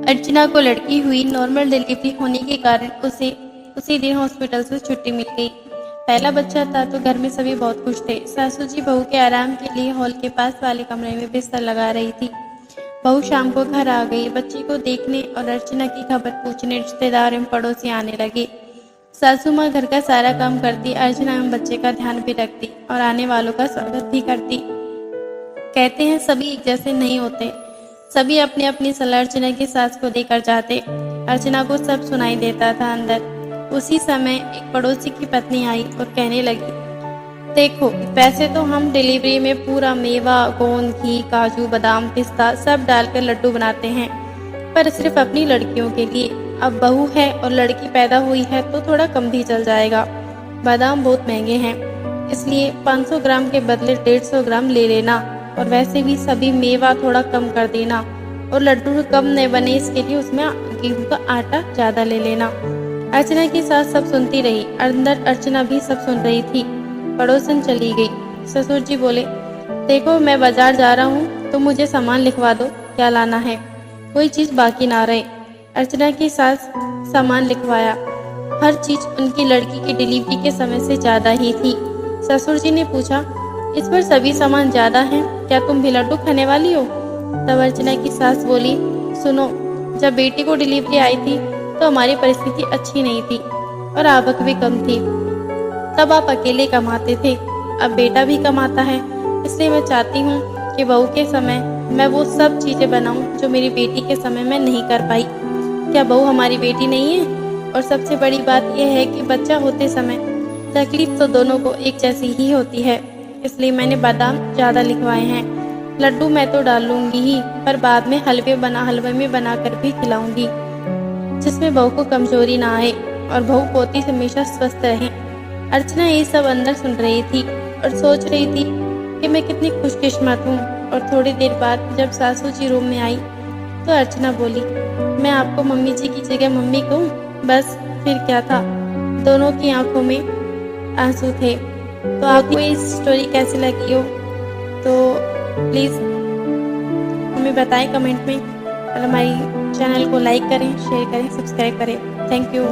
अर्चना को लड़की हुई नॉर्मल डिलीवरी होने के कारण उसे उसी दिन हॉस्पिटल से छुट्टी मिल गई। पहला बच्चा था तो घर में सभी बहुत खुश थे। सासू जी बहू के आराम के लिए हॉल के पास वाले कमरे में बिस्तर लगा रही थी। बहू शाम को घर आ गई। बच्ची को देखने और अर्चना की खबर पूछने रिश्तेदार एवं पड़ोसी आने लगे। सासू माँ घर का सारा काम करती, अर्चना एवं बच्चे का ध्यान भी रखती और आने वालों का स्वागत भी करती। कहते हैं सभी एक जैसे नहीं होते। सभी अपनी अपनी सलाह अर्चना की सास को देकर जाते। अर्चना को सब सुनाई देता था अंदर। उसी समय एक पड़ोसी की पत्नी आई और कहने लगी, देखो वैसे तो हम डिलीवरी में पूरा मेवा, गोंद, घी, काजू, बादाम, पिस्ता सब डालकर लड्डू बनाते हैं, पर सिर्फ अपनी लड़कियों के लिए। अब बहू है और लड़की पैदा हुई है तो थोड़ा कम भी चल जाएगा। बादाम बहुत महंगे हैं, इसलिए 500 ग्राम के बदले 150 ग्राम ले लेना, और वैसे भी सभी मेवा थोड़ा कम कर देना, और लड्डू कम न बने इसके लिए उसमें गेहूं का आटा ज्यादा ले लेना। अर्चना की सास सब सुनती रही। अंदर अर्चना भी सब सुन रही थी। पड़ोसन चली गई। ससुर जी बोले, देखो मैं बाजार जा रहा हूँ तो मुझे सामान लिखवा दो, क्या लाना है, कोई चीज बाकी ना रहे। अर्चना की सास सामान लिखवाया। हर चीज उनकी लड़की की डिलीवरी के समय से ज्यादा ही थी। ससुर जी ने पूछा, इस पर सभी सामान ज्यादा हैं, क्या तुम भी लड्डू खाने वाली हो? तब अर्चना की सास बोली, सुनो, जब बेटी को डिलीवरी आई थी तो हमारी परिस्थिति अच्छी नहीं थी और आवक भी कम थी। तब आप अकेले कमाते थे, अब बेटा भी कमाता है, इसलिए मैं चाहती हूँ कि बहू के समय मैं वो सब चीजें बनाऊं जो मेरी बेटी के समय में नहीं कर पाई। क्या बहू हमारी बेटी नहीं है? और सबसे बड़ी बात यह है कि बच्चा होते समय तकलीफ तो दोनों को एक जैसी ही होती है, इसलिए मैंने बादाम ज्यादा लिखवाए हैं। लड्डू मैं तो डाल लूंगी ही, पर बाद में हलवे में बनाकर भी खिलाऊंगी, जिसमें बहू को कमजोरी ना आए और बहू पोती हमेशा स्वस्थ रहे। अर्चना ये सब अंदर सुन रही थी और सोच रही थी कि मैं कितनी खुशकिस्मत हूँ। और थोड़ी देर बाद जब सासू जी रूम में आई तो अर्चना बोली, मैं आपको मम्मी जी की जगह मम्मी कहूँ? बस फिर क्या था, दोनों की आंखों में आंसू थे। तो आपको ये स्टोरी कैसी लगी हो तो प्लीज़ हमें बताएं कमेंट में, और हमारी चैनल को लाइक करें, शेयर करें, सब्सक्राइब करें। Thank you.